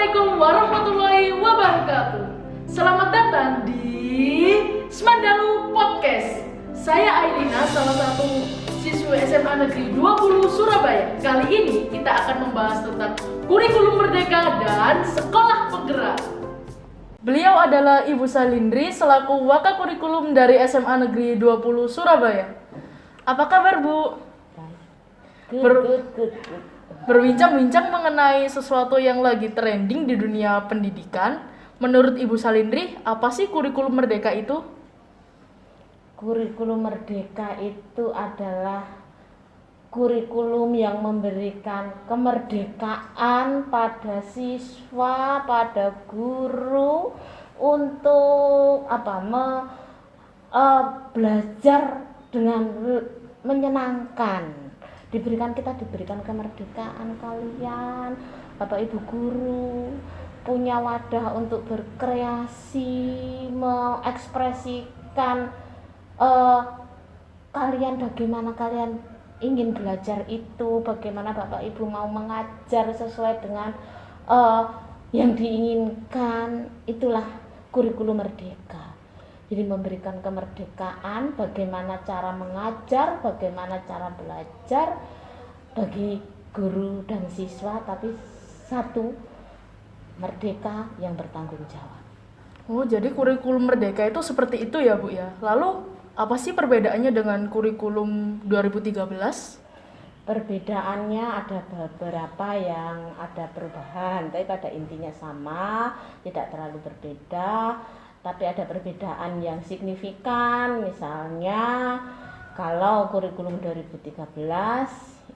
Assalamualaikum warahmatullahi wabarakatuh. Selamat datang di Semandalu Podcast. Saya Ailina, salah satu siswa SMA Negeri 20 Surabaya. Kali ini kita akan membahas tentang kurikulum merdeka dan sekolah penggerak. Beliau adalah Ibu Salindri selaku Wakakurikulum dari SMA Negeri 20 Surabaya. Apa kabar, Bu? Good. Berbincang-bincang mengenai sesuatu yang lagi trending di dunia pendidikan, menurut Ibu Salindri, apa sih kurikulum merdeka itu? Kurikulum merdeka itu adalah kurikulum yang memberikan kemerdekaan pada siswa, pada guru untuk belajar dengan menyenangkan. Kita diberikan kemerdekaan, kalian Bapak Ibu guru punya wadah untuk berkreasi, mengekspresikan kalian bagaimana kalian ingin belajar itu, bagaimana Bapak Ibu mau mengajar sesuai dengan yang diinginkan. Itulah kurikulum merdeka. Jadi memberikan kemerdekaan, bagaimana cara mengajar, bagaimana cara belajar bagi guru dan siswa, tapi satu, merdeka yang bertanggung jawab. Oh, jadi kurikulum merdeka itu seperti itu ya, Bu ya. Lalu apa sih perbedaannya dengan kurikulum 2013? Perbedaannya ada beberapa yang ada perubahan, tapi pada intinya sama, tidak terlalu berbeda. Tapi ada perbedaan yang signifikan. Misalnya kalau kurikulum 2013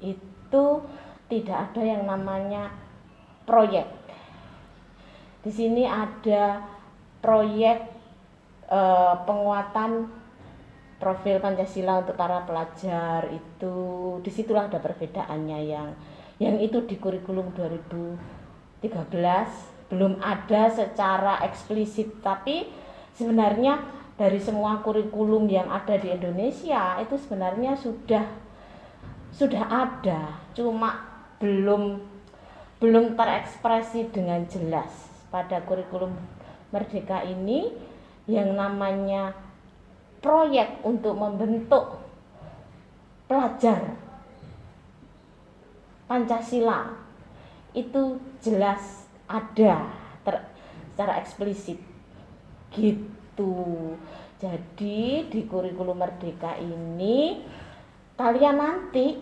itu tidak ada yang namanya proyek. Di sini ada proyek penguatan profil Pancasila untuk para pelajar. Itu disitulah ada perbedaannya yang itu di kurikulum 2013 belum ada secara eksplisit, tapi sebenarnya dari semua kurikulum yang ada di Indonesia itu sebenarnya sudah ada, cuma belum terekspresi dengan jelas. Pada kurikulum merdeka ini yang namanya proyek untuk membentuk pelajar Pancasila itu jelas ada secara eksplisit gitu. Jadi di kurikulum merdeka ini kalian nanti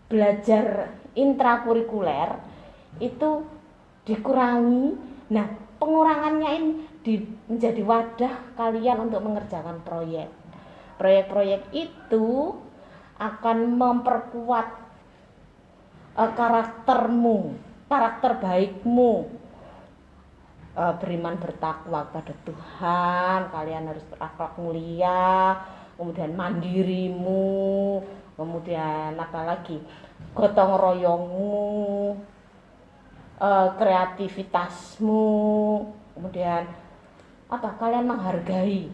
belajar intrakurikuler itu dikurangi. Nah, pengurangannya ini menjadi wadah kalian untuk mengerjakan proyek. Proyek-proyek itu akan memperkuat karakter baikmu, beriman bertakwa kepada Tuhan, kalian harus berakhlak mulia, kemudian mandirimu, kemudian apalagi gotong royongmu, kreativitasmu, kemudian kalian menghargai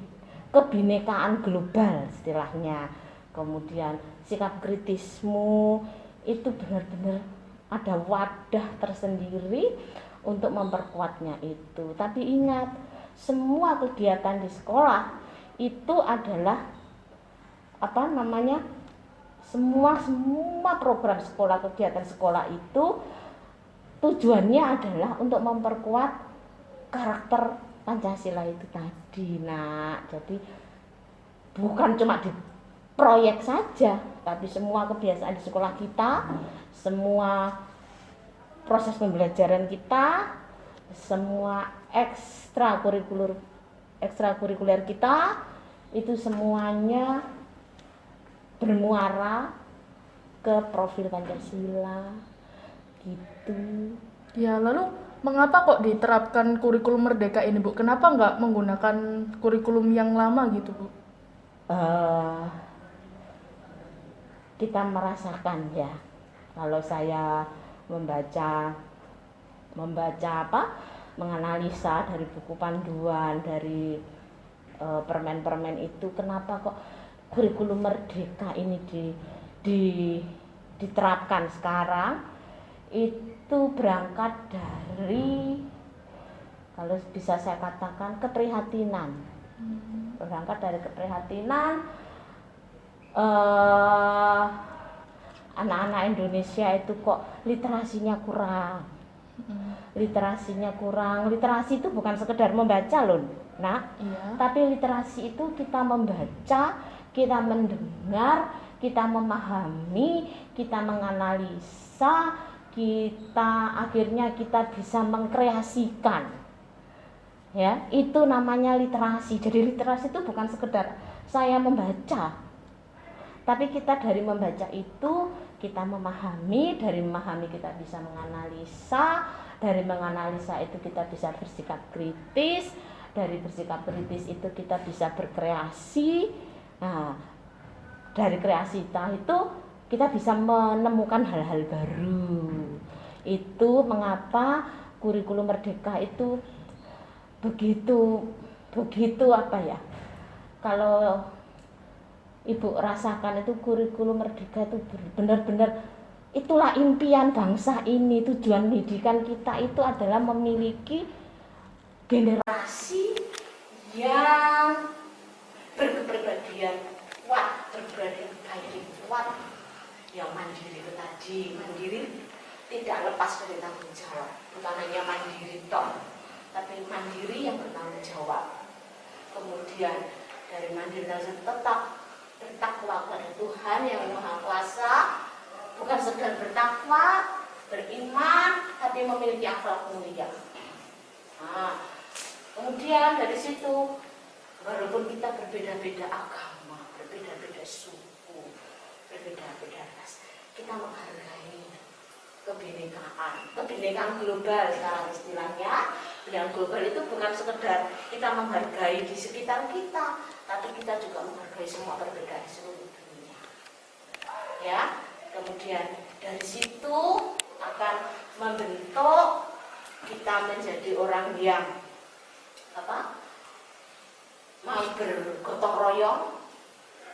kebinekaan global istilahnya, kemudian sikap kritismu. Itu benar-benar ada wadah tersendiri untuk memperkuatnya itu. Tapi ingat, semua kegiatan di sekolah itu adalah semua program sekolah, kegiatan sekolah itu tujuannya adalah untuk memperkuat karakter Pancasila itu tadi, Nak. Jadi bukan cuma di proyek saja, tapi semua kebiasaan di sekolah kita, semua proses pembelajaran kita, semua ekstrakurikuler kita itu semuanya bermuara ke profil Pancasila gitu. Ya, lalu mengapa kok diterapkan kurikulum merdeka ini, Bu? Kenapa nggak menggunakan kurikulum yang lama gitu, Bu? Kita merasakan ya, kalau saya menganalisa dari buku panduan, dari permen-permen itu, kenapa kok kurikulum merdeka ini diterapkan sekarang. itu berangkat dari, kalau bisa saya katakan, keprihatinan. Berangkat dari keprihatinan anak-anak Indonesia itu kok literasinya kurang. Literasi itu bukan sekedar membaca loh, Iya. tapi literasi itu kita membaca, kita mendengar, kita memahami, kita menganalisa, akhirnya kita bisa mengkreasikan. Ya, itu namanya literasi. Jadi literasi itu bukan sekedar saya membaca, tapi kita dari membaca itu kita memahami, dari memahami kita bisa menganalisa, dari menganalisa itu kita bisa bersikap kritis, dari bersikap kritis itu kita bisa berkreasi. Nah, dari kreasi itu kita bisa menemukan hal-hal baru. Itu mengapa kurikulum merdeka itu begitu apa ya, kalau Ibu rasakan itu kurikulum merdeka itu benar-benar itulah impian bangsa ini. Tujuan pendidikan kita itu adalah memiliki generasi yang berkepribadian kuat, berkepribadian kuat, yang mandiri itu tadi. Mandiri tidak lepas dari tanggung jawab, bukan hanya mandiri toh, tapi mandiri yang bertanggung jawab. Kemudian dari mandiri tetap bertakwa kepada Tuhan yang Maha Kuasa, bukan sekedar bertakwa, beriman, tapi memiliki akhlak mulia. Nah, kemudian dari situ, walaupun kita berbeda-beda agama, berbeda-beda suku, berbeda-beda ras, kita menghargai kebinekaan global sekarang istilahnya. Kebinekaan global itu bukan sekedar kita menghargai di sekitar kita, tapi kita juga menghargai semua perbedaan seluruh dunia. Ya, kemudian dari situ akan membentuk kita menjadi orang yang mau bergotong royong,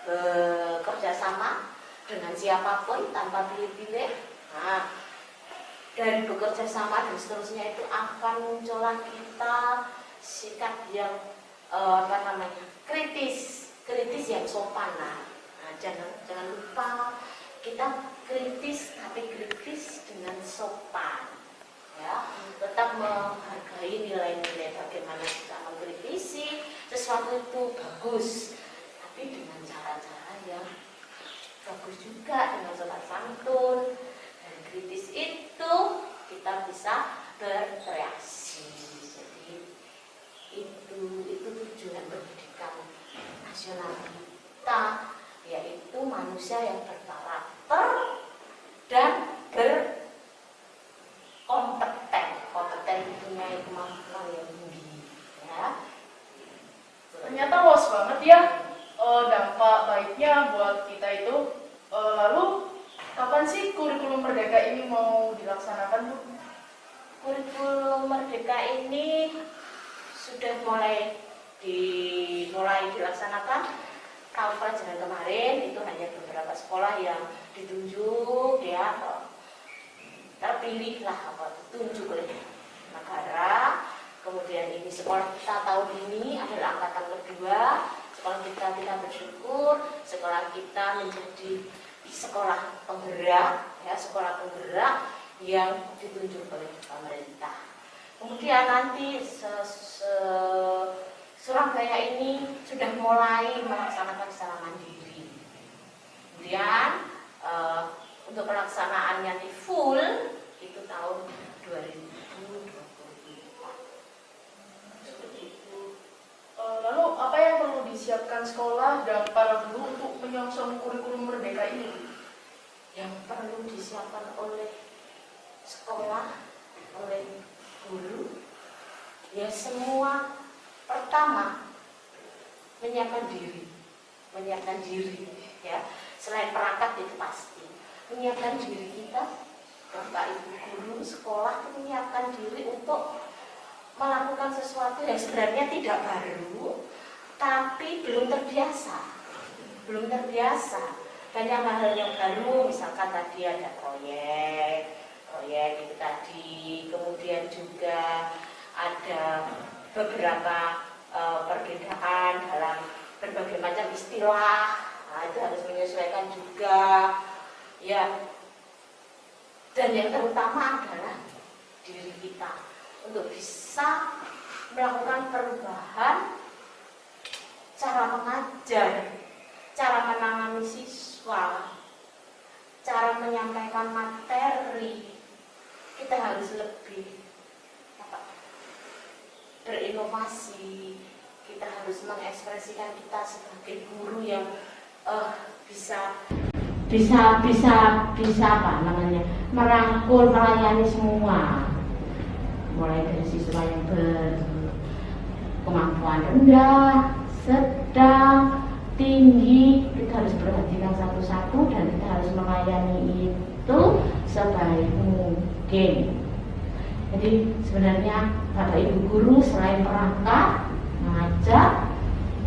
bekerja sama dengan siapapun tanpa pilih-pilih. Nah, dari bekerja sama dan seterusnya itu akan muncullah kita sikap yang kritis yang sopan. Nah, jangan lupa kita kritis, tapi kritis dengan sopan. Ya, tetap menghargai nilai-nilai bagaimana kita mengkritisi sesuatu itu bagus, tapi dengan cara-cara yang bagus juga, dengan sopan santun. Dan kritis itu kita bisa berkreasi. Jadi itu tujuan pendidikan nasional kita, yaitu manusia yang berkarakter dan kompeten punya kemampuan yang tinggi, ya. Ternyata luas banget ya dampak baiknya buat kita itu. Lalu kapan sih kurikulum merdeka ini mau dilaksanakan, Bu? Kurikulum merdeka ini sudah mulai dilaksanakan tahun pelajaran kemarin. Itu hanya beberapa sekolah yang ditunjuk, ya, terpilih ditunjuk oleh negara. Kemudian ini sekolah kita tahun ini adalah angkatan kedua. Sekolah kita bersyukur, sekolah kita menjadi sekolah penggerak, ya, sekolah penggerak yang ditunjuk oleh pemerintah. Kemudian nanti Surabaya ini sudah mulai melaksanakan secara mandiri. Kemudian untuk pelaksanaannya di full itu tahun 2024. Seperti itu. Lalu apa yang perlu disiapkan sekolah dan para guru untuk menyongsong kurikulum merdeka ini? Yang perlu disiapkan oleh sekolah, oleh guru, ya semua, pertama menyiapkan diri, ya. Selain perangkat itu pasti menyiapkan diri kita, Bapak Ibu guru sekolah menyiapkan diri untuk melakukan sesuatu yang sebenarnya tidak baru, tapi belum terbiasa. Banyak hal-hal yang baru, misalkan tadi ada proyek proyek itu tadi. Kemudian juga ada beberapa perbedaan dalam berbagai macam istilah, nah, itu harus menyesuaikan juga ya. Dan yang terutama adalah diri kita untuk bisa melakukan perubahan cara mengajar, cara menangani siswa, cara menyampaikan materi. Kita harus lebih berinovasi, kita harus mengekspresikan kita sebagai guru yang bisa apa namanya, merangkul, melayani semua, mulai dari siswa yang berkemampuan rendah, sedang, tinggi. Kita harus perhatikan satu-satu dan kita harus melayani itu sebaik mungkin. Jadi sebenarnya Bapak Ibu guru selain perangkat mengajar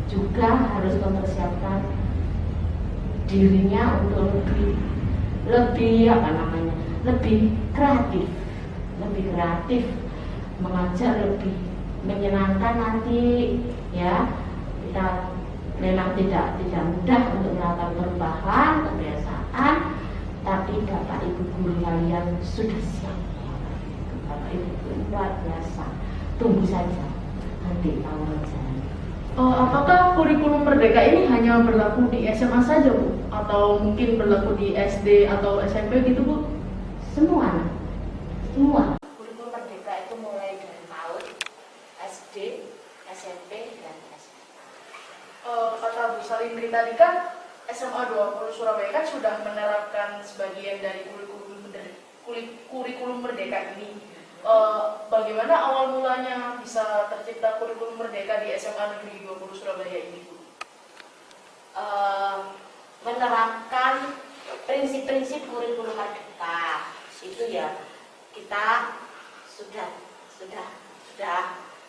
juga harus mempersiapkan dirinya untuk lebih kreatif, mengajar lebih menyenangkan nanti ya. Kita memang tidak mudah untuk melakukan perubahan kebiasaan, tapi Bapak Ibu guru kalian sudah siap. Bapak Ibu luar biasa, tunggu saja nanti awal jalan. Apakah kurikulum Merdeka ini hanya berlaku di SMA saja, Bu? Atau mungkin berlaku di SD atau SMP gitu, Bu? Semua. Kurikulum Merdeka itu mulai dari PAUD, SD, SMP, dan SMA. Kata Bu Salindri tadi kan SMA 20 Surabaya kan sudah menerapkan sebagian dari kurikulum Merdeka ini. Bagaimana awal mulanya bisa tercipta kurikulum Merdeka di SMA Negeri 20 Surabaya ini, Bu? Menerapkan prinsip-prinsip kurikulum Merdeka itu ya, kita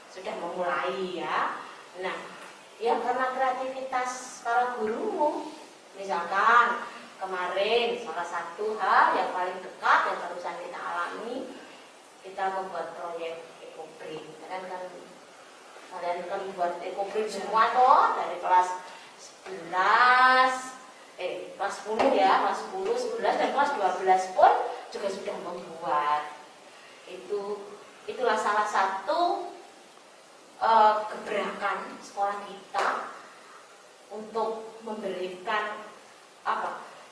sudah memulai ya. Nah, ya karena kreativitas para guru, misalkan kemarin salah satu hal yang paling dekat yang barusan kita alami, kita membuat proyek ekoprint. Kalian kan buat ekoprint semua toh, dari kelas 10 ya, kelas 10, 11 dan kelas 12 pun juga sudah membuat. Itulah salah satu gebrakan sekolah kita untuk memberikan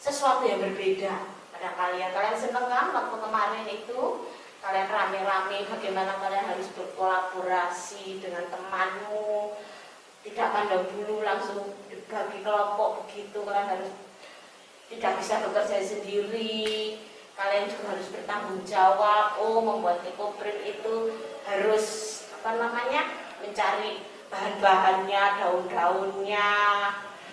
sesuatu yang berbeda pada kalian. Kalian seneng kan waktu kemarin itu kalian rame-rame bagaimana kalian harus berkolaborasi dengan temanmu, tidak pandang bulu langsung dibagi kelompok begitu. Kalian harus tidak bisa bekerja sendiri, kalian juga harus bertanggung jawab. Membuat ekoprint itu harus mencari bahan-bahannya, daun-daunnya.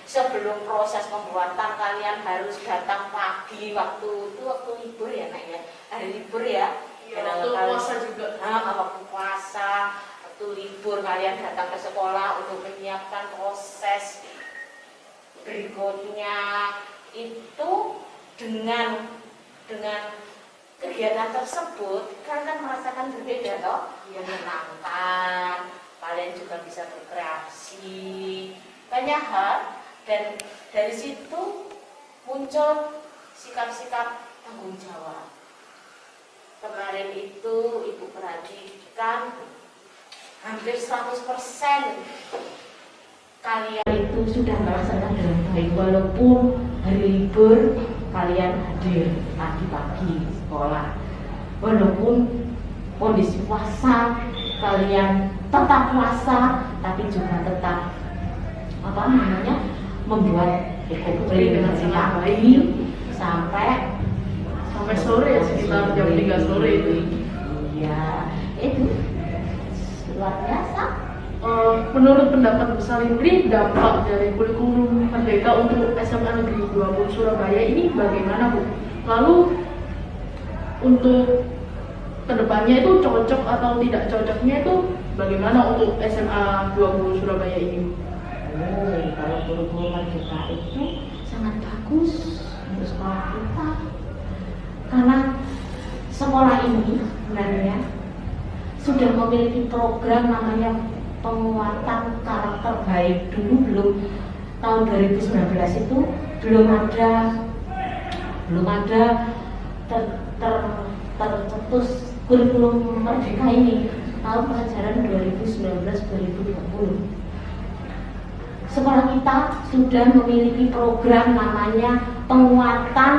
Sebelum proses pembuatan kalian harus datang pagi waktu libur ya, Nak ya, hari libur ya. Waktu puasa juga. Waktu puasa, waktu libur kalian datang ke sekolah untuk menyiapkan proses berikutnya. Itu dengan kegiatan tersebut kalian kan merasakan berbeda toh, menyenangkan. Kalian juga bisa berkreasi banyak hal, dan dari situ muncul sikap-sikap tanggung jawab. Kemarin itu Ibu perhatikan hampir 100% kalian itu sudah melaksanakan dengan baik, walaupun hari libur kalian hadir pagi-pagi sekolah, walaupun kondisi puasa kalian tetap puasa, tapi juga tetap membuat ekoprint dengan sangat baik sampai sore ya, sekitar jam 3 sore itu. Iya, itu luar biasa. Menurut pendapat Bu Salindri, dampak dari kurikulum Merdeka untuk SMA Negeri 20 Surabaya ini bagaimana, Bu? Lalu untuk kedepannya itu cocok atau tidak cocoknya itu bagaimana untuk SMA 20 Surabaya ini? Kalau kurikulum Merdeka itu sangat bagus untuk sekolah kita, karena sekolah ini sebenarnya sudah memiliki program namanya penguatan karakter baik. Dulu belum, tahun 2019 itu belum ada tercetus kurikulum merdeka ini tahun pelajaran 2019-2020. Sekolah kita sudah memiliki program namanya penguatan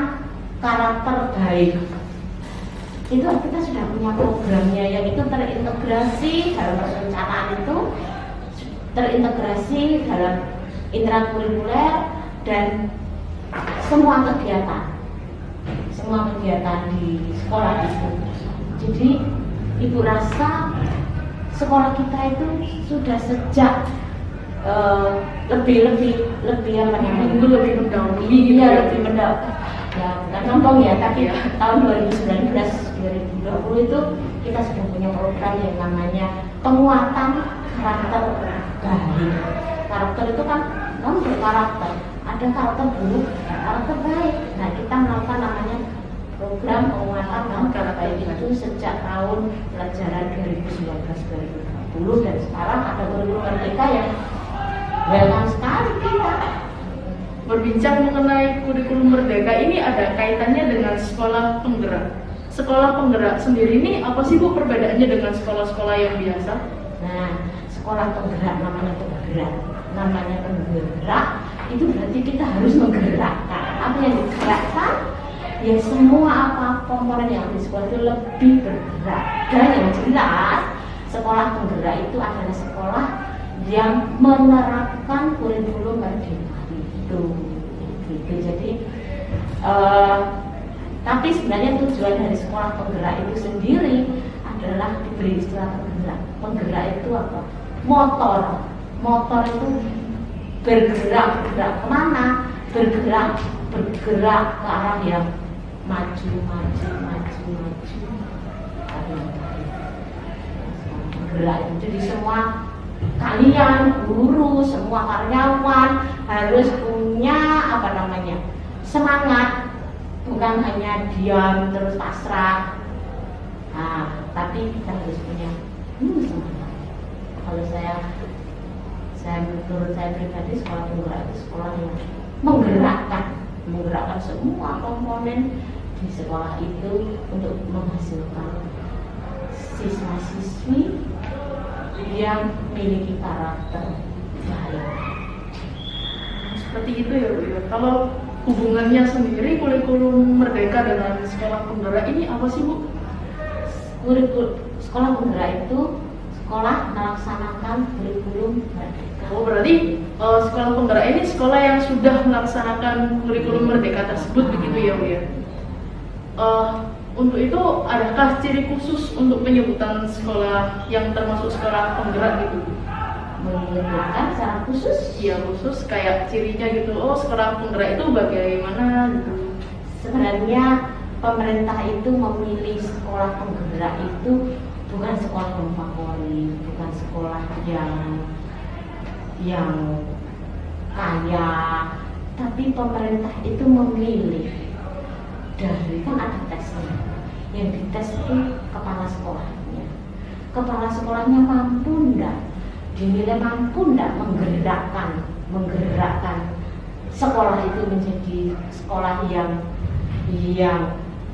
karakter baik. Itu kita sudah punya programnya, yang itu terintegrasi dalam perencanaan, itu terintegrasi dalam intrakurikuler dan semua kegiatan di sekolah itu. Jadi ibu rasa sekolah kita itu sudah sejak lebih apa namanya, lebih mendahului iya, lebih mendahului ya, bukan sombong ya, tapi tahun 2019-2020 itu kita sudah punya program yang namanya penguatan karakter baik. Karakter itu kan berkarakter, ada karakter buruk, ada karakter baik. Nah, kita melakukan namanya program penguatan karakter baik itu sejak tahun pelajaran 2019-2020, dan sekarang ada kurikulum merdeka yang welcome sekali kita. Berbincang mengenai kurikulum merdeka ini ada kaitannya dengan sekolah penggerak. Sekolah penggerak sendiri ini apa sih Bu perbedaannya dengan sekolah-sekolah yang biasa? Nah, sekolah penggerak namanya penggerak itu berarti kita harus menggerakkan. Apa yang digerakkan? Ya semua apa komponen yang di sekolah itu lebih bergerak. Dan yang jelas sekolah penggerak itu adalah sekolah yang menerapkan kurikulum merdeka itu. Jadi tapi sebenarnya tujuan dari sekolah penggerak itu sendiri adalah diberi istilah penggerak. Penggerak itu apa? Motor itu bergerak kemana? Bergerak ke arah yang maju. Penggerak itu jadi semua kalian, guru, semua karyawan harus punya apa namanya, semangat, bukan hanya diam terus pasrah. Nah, tapi kita harus punya semangat. Kalau menurut saya pribadi, sekolah penggerak itu sekolah yang menggerakkan semua komponen di sekolah itu untuk menghasilkan siswa-siswi yang memiliki karakter baik. Seperti itu ya Bu. Kalau hubungannya sendiri kurikulum merdeka dengan sekolah penggerak ini apa sih Bu? Sekolah penggerak itu sekolah melaksanakan kurikulum merdeka. Oh, berarti sekolah penggerak ini sekolah yang sudah melaksanakan kurikulum merdeka tersebut begitu ya Bu ya? Untuk itu adakah ciri khusus untuk penyebutan sekolah yang termasuk sekolah penggerak gitu? Menyebutkan secara khusus? Iya, khusus kayak cirinya gitu. Oh, sekolah penggerak itu bagaimana gitu? Sebenarnya pemerintah itu memilih sekolah penggerak itu bukan sekolah yang favorit, bukan sekolah yang kaya, tapi pemerintah itu memilih dari, kan ada tesnya, yang dites itu kepala sekolahnya. Kepala sekolahnya mampu enggak, dinilai mampu enggak menggerakkan sekolah itu menjadi sekolah yang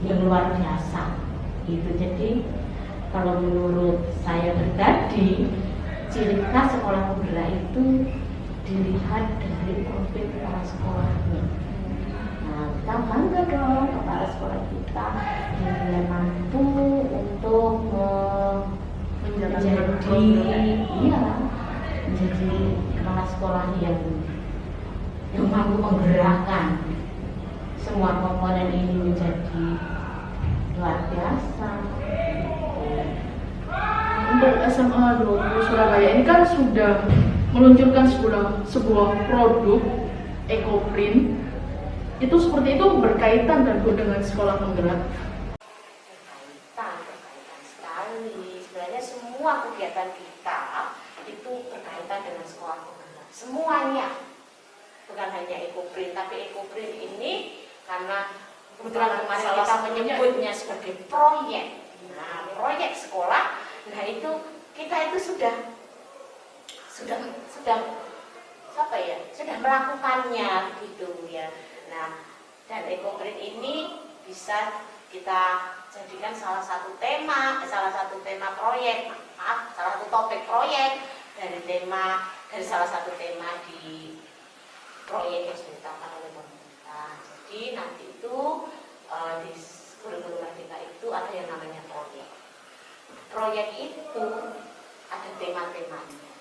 luar biasa. Itu jadi kalau menurut saya pribadi, ciri khas sekolah penggerak itu dilihat dari profil kepala sekolahnya. Nah, kita bangga dong kepala sekolah kita dinilai mampu untuk menjadi kepala sekolah yang mampu menggerakkan semua komponen ini menjadi luar biasa. Untuk SMA 20 Surabaya ini kan sudah meluncurkan sebuah produk EcoPrint. Itu seperti itu berkaitan dan dengan sekolah penggerak. Berkaitan sekali. Sebenarnya semua kegiatan kita itu berkaitan dengan sekolah penggerak. Semuanya, bukan hanya EcoPrint, tapi EcoPrint ini karena Kebetulan kemarin Salah kita satunya menyebutnya sebagai proyek. Nah, proyek sekolah. Nah, itu kita itu sudah apa ya? Sudah melakukannya gitu ya. Nah, dan EcoGreen ini bisa kita jadikan salah satu tema proyek, salah satu topik proyek dari salah satu tema di proyek yang sudah ditetapkan oleh pemerintah. Jadi nanti itu di kurikulum Merdeka itu ada yang namanya proyek. Proyek itu ada tema-temanya.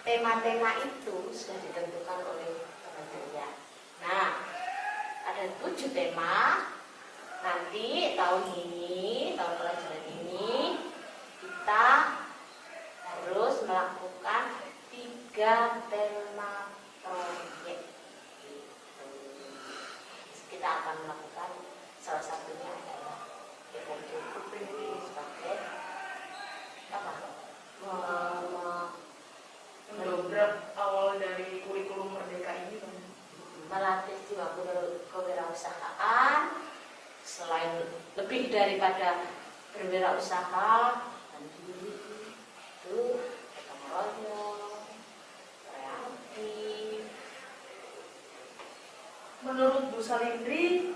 Tema-tema itu sudah ditentukan oleh kementerian. Nah, ada 7 tema. Nanti tahun pelajaran ini kita harus melakukan 3 tema proyek. Kita akan melakukan salah satunya adalah EcoGreen sebagai apa? Mendobrak awal dari kurikulum Merdeka ini kan. Melatih jiwa kewirausahaan. Selain lebih daripada berwirausaha, mandiri, itu gotong royong, kreatif. Menurut Bu Salindri,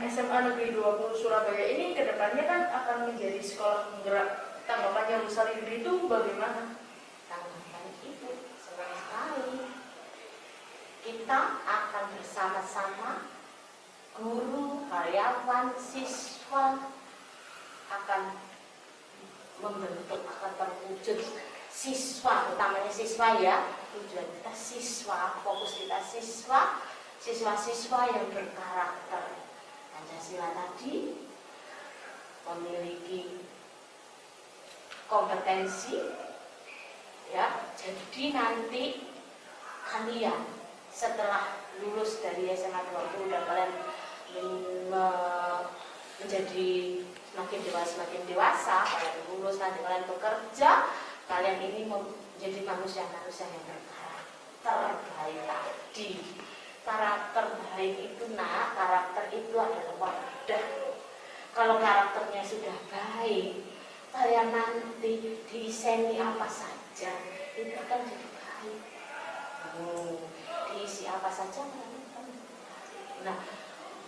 SMA Negeri 20 Surabaya ini kedepannya kan akan menjadi sekolah penggerak. Tanggapannya Bu Salindri itu bagaimana? Tanggapan itu senang sekali. Kita akan bersama-sama, guru, karyawan, siswa akan terwujud siswa, utamanya siswa ya. Tujuan kita siswa, fokus kita siswa yang berkarakter. Pancasila tadi memiliki kompetensi ya. Jadi nanti kalian setelah lulus dari SMA 20 dan kalian menjadi semakin dewasa, kalian lulus nanti kalian bekerja, kalian ini menjadi manusia yang berkarakter baik tadi. Karakter baik itu karakter itu adalah wadah. Kalau karakternya sudah baik, kalian nanti diseni apa saja itu akan jadi baik. Diisi apa saja kalian akan jadi baik. Nah,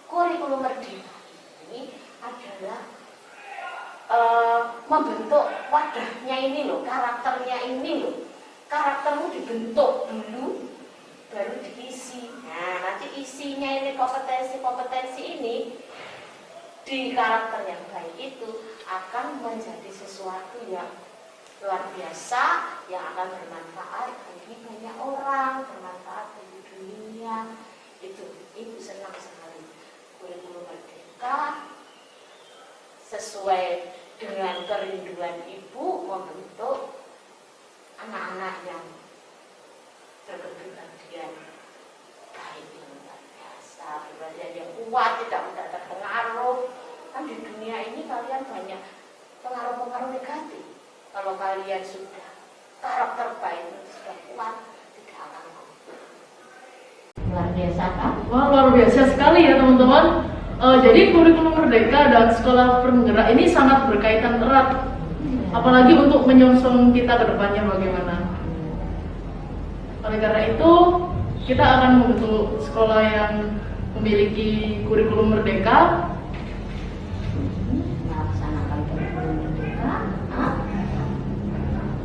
kurikulum Merdeka ini adalah membentuk wadahnya ini loh, karakternya ini loh. Karaktermu dibentuk dulu, baru diisi. Nah, nanti isinya ini kompetensi ini di karakter yang baik itu akan menjadi sesuatu yang luar biasa yang akan bermanfaat bagi banyak orang, bermanfaat bagi dunia. Ibu senang sekali kurikulum Merdeka sesuai dengan kerinduan ibu membentuk anak-anak yang berkepribadian baik, yang luar biasa, kepribadian yang kuat, tidak mudah terpengaruh. Kan di dunia ini kalian banyak pengaruh-pengaruh negatif. Kalau kalian sudah karakter baik, sudah kuat, tidak akan mampu. Luar biasa kan? Wah, luar biasa sekali ya teman-teman. Jadi kurikulum Merdeka dan sekolah penggerak ini sangat berkaitan erat. Apalagi untuk menyongsong kita ke depannya bagaimana. Oleh karena itu, kita akan membentuk sekolah yang memiliki kurikulum Merdeka, melaksanakan kurikulum Merdeka,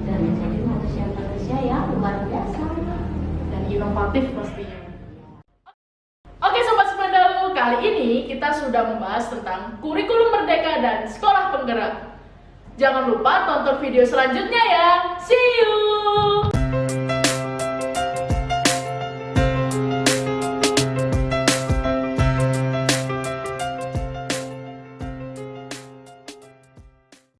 dan menjadi manusia yang luar biasa dan inovatif pastinya. Oke Sobat Semandalu, kali ini kita sudah membahas tentang kurikulum Merdeka dan sekolah penggerak. Jangan lupa tonton video selanjutnya ya. See you!